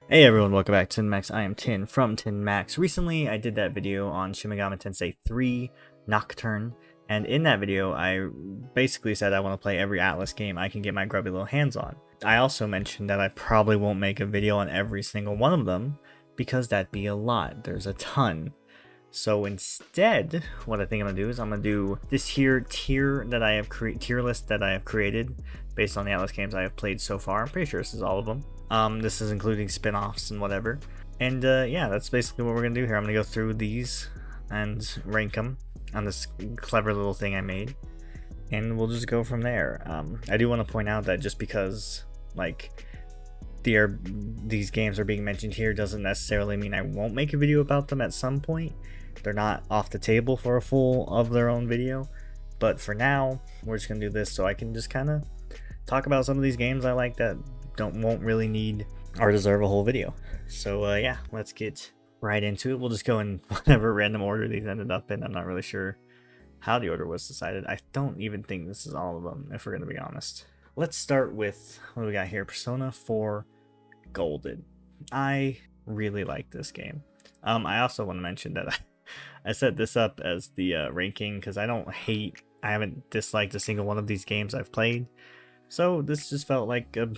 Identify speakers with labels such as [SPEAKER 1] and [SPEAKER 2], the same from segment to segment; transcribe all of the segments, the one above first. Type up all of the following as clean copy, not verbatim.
[SPEAKER 1] Hey everyone, welcome back to Maxx. I am Tin from Maxx. Recently, I did that video on Shin Megami Tensei 3 Nocturne, and in that video, I basically said I want to play every Atlus game I can get my grubby little hands on. I also mentioned that I probably won't make a video on every single one of them, because that'd be a lot. There's a ton. So instead, what I think I'm gonna do is I'm gonna do this here tier list that I have created based on the Atlus games I have played so far. I'm pretty sure this is all of them. This is including spin-offs and whatever. And yeah, that's basically what we're gonna do here. I'm gonna go through these and rank them on this clever little thing I made, and we'll just go from there. I do want to point out that just because like these games are being mentioned here doesn't necessarily mean I won't make a video about them at some point. They're not off the table for a full of their own video, but for now we're just gonna do this so I can just kind of talk about some of these games I like that won't really need or deserve a whole video. So yeah, let's get right into it. We'll just go in whatever random order these ended up in. I'm not really sure how the order was decided. I don't even think this is all of them, if we're gonna be honest. Let's start with what do we got here. Persona 4 Golden. I really like this game. I also want to mention that I set this up as the ranking because I haven't disliked a single one of these games I've played. So this just felt like a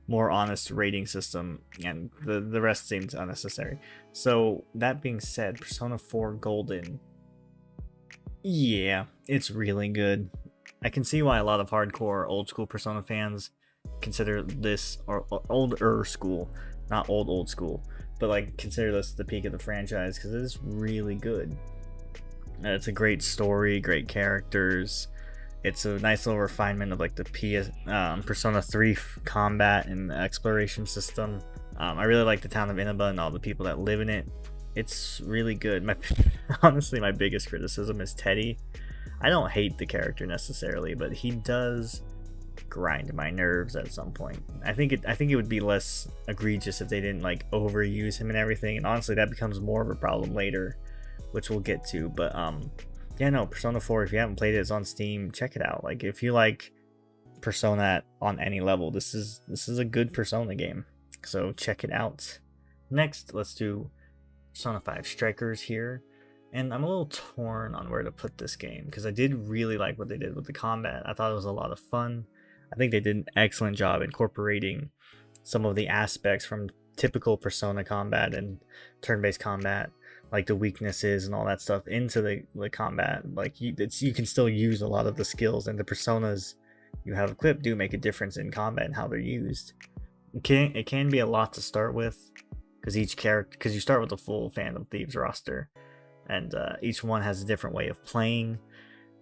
[SPEAKER 1] more honest rating system, and the rest seemed unnecessary. So that being said, Persona 4 Golden, yeah, it's really good. I can see why a lot of hardcore old school Persona fans consider this, or older school, not old school, but like consider this the peak of the franchise because it is really good. It's a great story, great characters. It's a nice little refinement of like the Persona 3 combat and exploration system. I really like the town of Inaba and all the people that live in it. It's really good. Honestly, my biggest criticism is Teddy. I don't hate the character necessarily, but he does grind my nerves at some point. I think it would be less egregious if they didn't like overuse him and everything. And honestly, that becomes more of a problem later, which we'll get to. But yeah, no, Persona 4, if you haven't played it, it's on Steam. Check it out. Like, if you like Persona on any level, this is a good Persona game. So check it out. Next, let's do Persona 5 Strikers here. And I'm a little torn on where to put this game because I did really like what they did with the combat. I thought it was a lot of fun. I think they did an excellent job incorporating some of the aspects from typical Persona combat and turn-based combat, like the weaknesses and all that stuff, into the combat. Like you can still use a lot of the skills, and the personas you have equipped do make a difference in combat and how they're used. It can be a lot to start with because you start with a full Phantom Thieves roster, and each one has a different way of playing.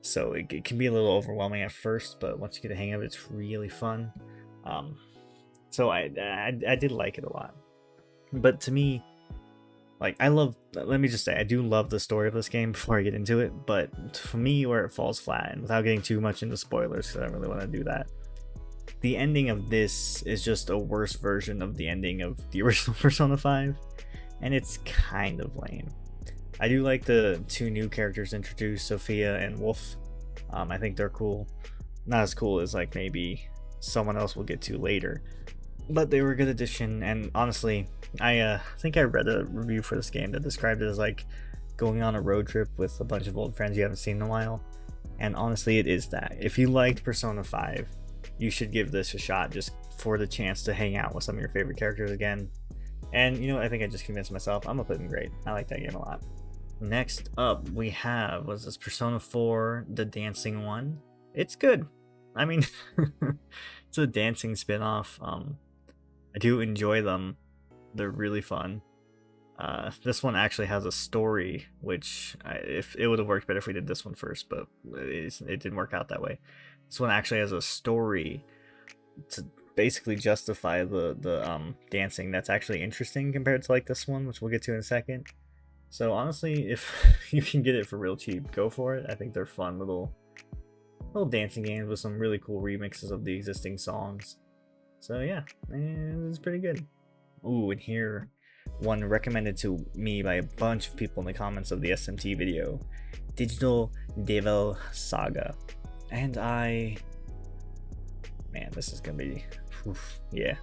[SPEAKER 1] So it can be a little overwhelming at first, but once you get the hang of it, it's really fun. So I did like it a lot. But to me, like, let me just say, I do love the story of this game before I get into it, but for me, where it falls flat, and without getting too much into spoilers, because I don't really want to do that, the ending of this is just a worse version of the ending of the original Persona 5, and it's kind of lame. I do like the two new characters introduced, Sophia and Wolf. I think they're cool. Not as cool as like maybe someone else we'll get to later, but they were a good addition. And honestly, I think I read a review for this game that described it as like going on a road trip with a bunch of old friends you haven't seen in a while. And honestly, it is that. If you liked Persona 5, you should give this a shot just for the chance to hang out with some of your favorite characters again. And you know, I think I just convinced myself I'm gonna put them great. I like that game a lot. Next up, we have, was this Persona 4, the dancing one? It's good. I mean, it's a dancing spin-off. I do enjoy them. They're really fun. This one actually has a story, which if it would have worked better if we did this one first, but it didn't work out that way. This one actually has a story to basically justify the dancing that's actually interesting compared to like this one, which we'll get to in a second. So honestly, if you can get it for real cheap, go for it. I think they're fun little dancing games with some really cool remixes of the existing songs. So yeah, it's pretty good. Ooh, and here, one recommended to me by a bunch of people in the comments of the SMT video, Digital Devil Saga. And I Man, this is gonna be, oof, yeah,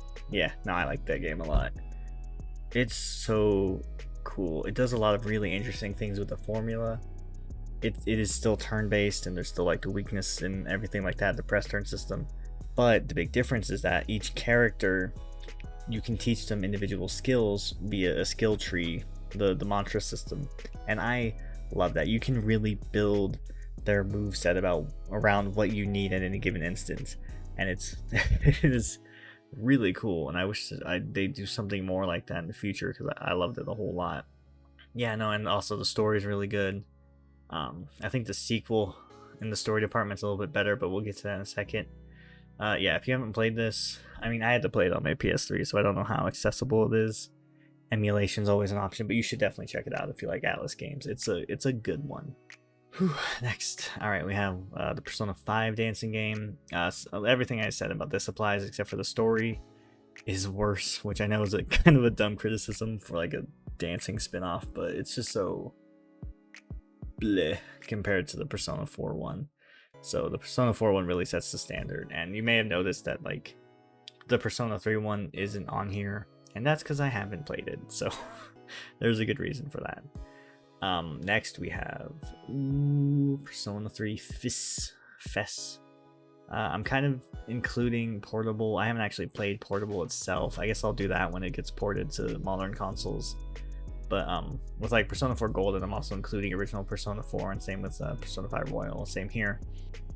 [SPEAKER 1] no, I like that game a lot. It's so cool. It does a lot of really interesting things with the formula. It is still turn-based, and there's still like the weakness and everything like that, the press turn system. But the big difference is that each character, you can teach them individual skills via a skill tree, the mantra system. And I love that. You can really build their moveset around what you need at any given instance. And it is really cool. And I wish that they do something more like that in the future, because I loved it a whole lot. Yeah, no, and also the story is really good. I think the sequel in the story department's a little bit better, but we'll get to that in a second. Yeah, if you haven't played this, I mean, I had to play it on my PS3, so I don't know how accessible it is. Emulation's always an option, but you should definitely check it out if you like Atlus games. It's a good one. Whew, next, all right, we have the Persona 5 dancing game. Everything I said about this applies, except for the story is worse, which I know is a kind of a dumb criticism for like a dancing spin-off, but it's just so bleh compared to the Persona 4 one. So the Persona 4 one really sets the standard, and you may have noticed that like the Persona 3 one isn't on here, and that's because I haven't played it, so there's a good reason for that. Next we have Persona 3 FES. I'm kind of including portable. I haven't actually played portable itself. I guess I'll do that when it gets ported to modern consoles. But with like Persona 4 Golden, I'm also including original Persona 4, and same with Persona 5 Royal. Same here.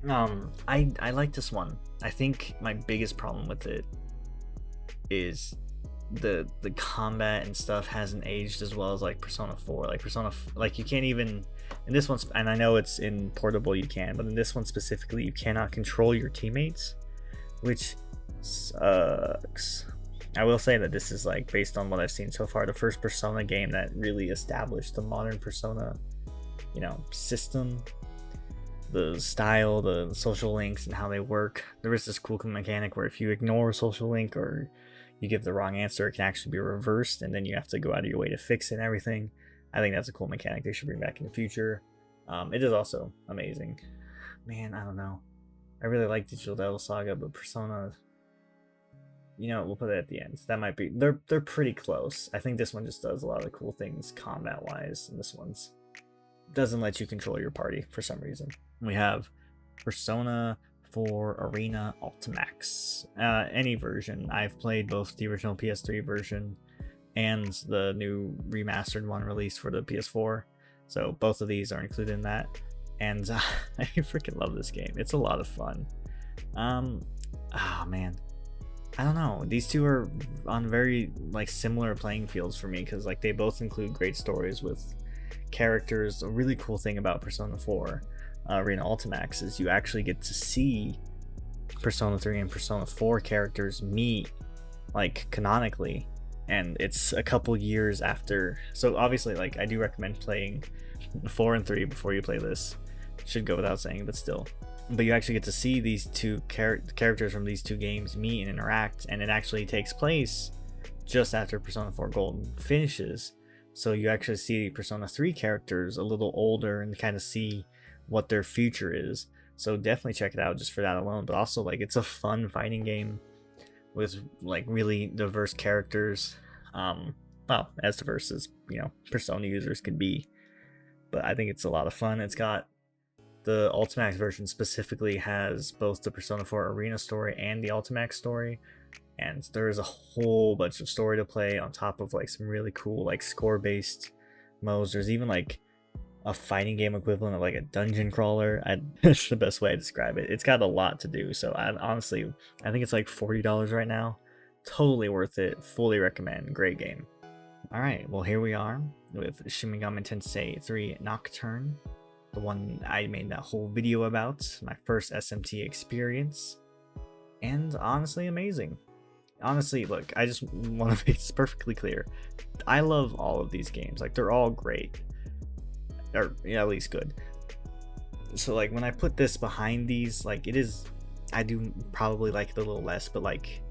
[SPEAKER 1] I like this one. I think my biggest problem with it is the combat and stuff hasn't aged as well as like Persona 4. Like you can't even in this one, and I know it's in portable you can, but in this one specifically you cannot control your teammates, which sucks. I will say that this is like, based on what I've seen so far, the first Persona game that really established the modern Persona, system, the style, the social links, and how they work. There is this cool mechanic where if you ignore a social link or you give the wrong answer, it can actually be reversed, and then you have to go out of your way to fix it and everything. I think that's a cool mechanic they should bring back in the future. It is also amazing. Man, I don't know. I really like Digital Devil Saga, but Persona, we'll put it at the end. That might be, they're pretty close. I think this one just does a lot of cool things combat wise, and this one's doesn't let you control your party for some reason. We have Persona 4 Arena Ultimax. Any version. I've played both the original PS3 version and the new remastered one released for the PS4. So both of these are included in that. And I freaking love this game. It's a lot of fun. Oh man. I don't know. These two are on very like similar playing fields for me, because like they both include great stories with characters. A really cool thing about Persona 4 Arena Ultimax is you actually get to see Persona 3 and Persona 4 characters meet like canonically, and it's a couple years after. So obviously, like, I do recommend playing 4 and 3 before you play this. Should go without saying, but still. But you actually get to see these two characters from these two games meet and interact, and it actually takes place just after Persona 4 Golden finishes. So you actually see Persona 3 characters a little older and kind of see what their future is. So definitely check it out just for that alone. But also, like, it's a fun fighting game with like really diverse characters. Well, as diverse as Persona users could be. But I think it's a lot of fun. It's got the Ultimax version specifically has both the Persona 4 Arena story and the Ultimax story, and there's a whole bunch of story to play on top of like some really cool like score-based modes. There's even like a fighting game equivalent of like a dungeon crawler. That's the best way to describe it. It's got a lot to do, so I think it's like $40 right now. Totally worth it. Fully recommend. Great game. Alright, well here we are with Shin Megami Tensei 3 Nocturne, the one I made that whole video about, my first SMT experience, and honestly amazing. Honestly, look, I just want to make this perfectly clear. I love all of these games. Like, they're all great, or at least good. So like when I put this behind these, like, I do probably like it a little less, but like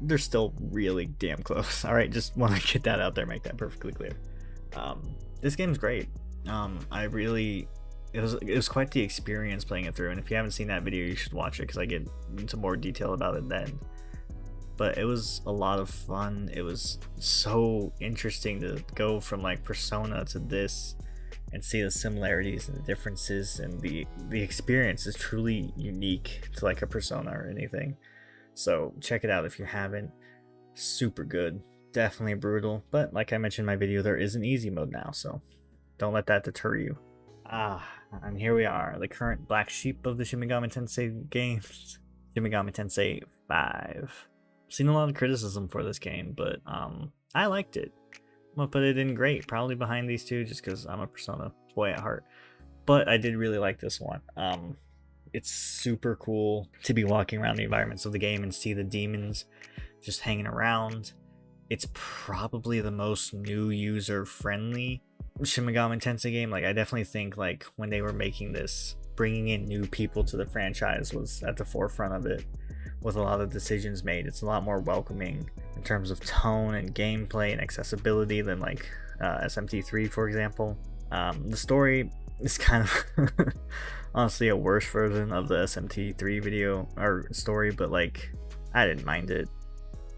[SPEAKER 1] they're still really damn close. All right, just want to get that out there, make that perfectly clear. This game's great. I really it was quite the experience playing it through. And if you haven't seen that video, you should watch it because I get into more detail about it then. But it was a lot of fun. It was so interesting to go from like Persona to this and see the similarities and the differences, and the experience is truly unique to like a Persona or anything. So check it out if you haven't. Super good. Definitely brutal, but like I mentioned in my video, there is an easy mode now, so don't let that deter you. And here we are, the current black sheep of the Shin Megami Tensei games, Shin Megami Tensei 5. Seen a lot of criticism for this game, but I liked it. I'm gonna put it in great, probably behind these two, just because I'm a Persona boy at heart. But I did really like this one. It's super cool to be walking around the environments of the game and see the demons just hanging around. It's probably the most new user friendly Shin Megami Tensei game. Like, I definitely think like when they were making this, bringing in new people to the franchise was at the forefront of it. With a lot of decisions made, it's a lot more welcoming in terms of tone and gameplay and accessibility than like SMT3, for example. The story is kind of honestly a worse version of the SMT3 video or story, but like I didn't mind it.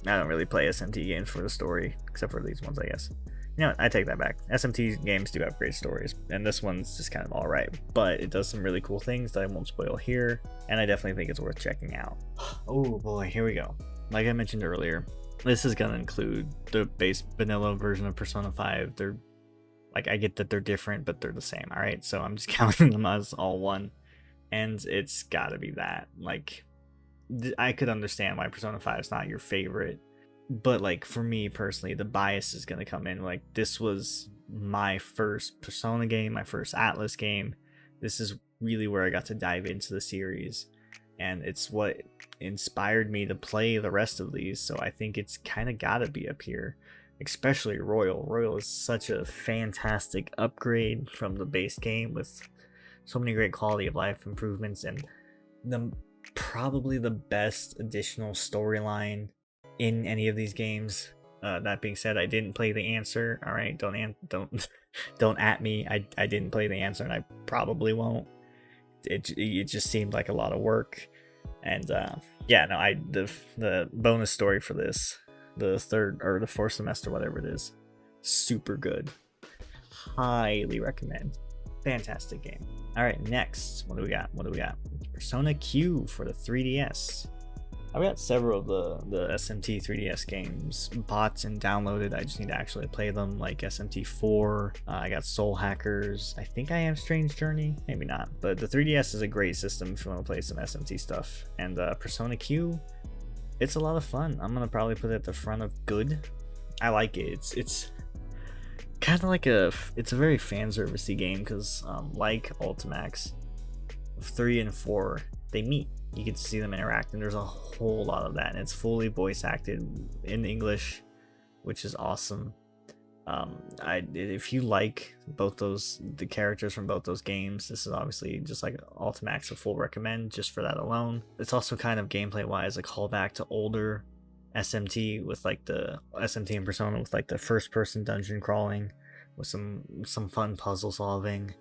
[SPEAKER 1] I don't really play SMT games for the story, except for these ones, I guess. You know what, I take that back. SMT games do have great stories, and this one's just kind of alright, but it does some really cool things that I won't spoil here, and I definitely think it's worth checking out. Oh boy, here we go. Like I mentioned earlier, this is going to include the base vanilla version of Persona 5. They're, like, I get that they're different, but they're the same, alright? So I'm just counting them as all one, and it's gotta be that. Like, I could understand why Persona 5 is not your favorite, but like for me personally, the bias is going to come in. Like, this was my first Persona game, my first Atlus game. This is really where I got to dive into the series, and it's what inspired me to play the rest of these. So I think it's kind of got to be up here, especially Royal. Royal is such a fantastic upgrade from the base game with so many great quality of life improvements, and probably the best additional storyline in any of these games. That being said, I didn't play The Answer. All right, don't at me. I didn't play The Answer, and I probably won't. It just seemed like a lot of work, and yeah, no, the bonus story for this, the third or the fourth semester, whatever it is, super good. Highly recommend. Fantastic game. All right, next, what do we got? Persona Q for the 3DS. I've got several of the SMT 3DS games bought and downloaded. I just need to actually play them, like SMT4. I got Soul Hackers. I think I have Strange Journey. Maybe not. But the 3DS is a great system if you want to play some SMT stuff. And Persona Q, it's a lot of fun. I'm going to probably put it at the front of good. I like it. It's kind of like it's a very fan servicey game because like Ultimax, 3 and 4, they meet. You get to see them interact, and there's a whole lot of that, and it's fully voice acted in English, which is awesome. If you like the characters from both those games, this is obviously just like Ultimax, a full recommend just for that alone. It's also kind of gameplay wise a callback to older SMT with like the SMT and Persona with like the first person dungeon crawling with some fun puzzle solving.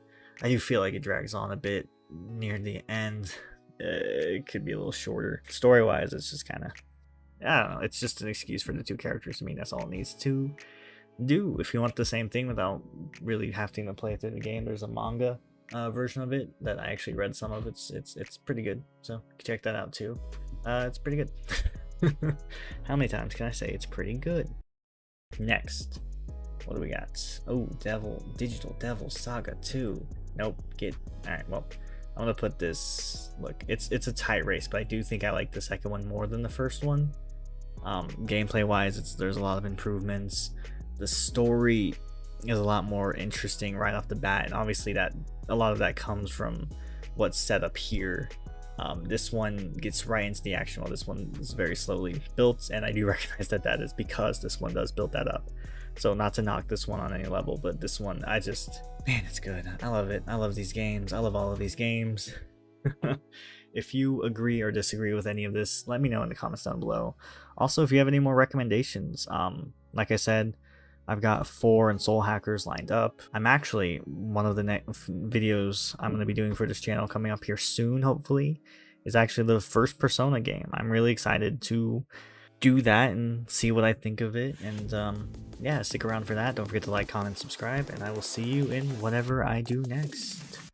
[SPEAKER 1] I do feel like it drags on a bit near the end. It could be a little shorter. Story wise, it's just kind of, I don't know, it's just an excuse for the two characters to meet. That's all it needs to do. If you want the same thing without really having to play through the game, there's a manga version of it that I actually read some of. It's pretty good, so check that out too. It's pretty good. How many times can I say it's pretty good? Next, what do we got? Oh, Digital Devil Saga 2. Nope, alright, well, I'm gonna put this, look, it's a tight race, but I do think I like the second one more than the first one. Gameplay wise, there's a lot of improvements. The story is a lot more interesting right off the bat, and obviously that a lot of that comes from what's set up here. This one gets right into the action, while this one is very slowly built, and I do recognize that is because this one does build that up. So not to knock this one on any level, but this one, man, it's good. I love it. I love these games. I love all of these games. If you agree or disagree with any of this, let me know in the comments down below. Also, if you have any more recommendations, like I said, I've got 4 and Soul Hackers lined up. I'm actually, one of the next videos I'm going to be doing for this channel coming up here soon, hopefully, is actually the first Persona game. I'm really excited to do that and see what I think of it. And yeah, stick around for that. Don't forget to like, comment, subscribe, and I will see you in whatever I do next.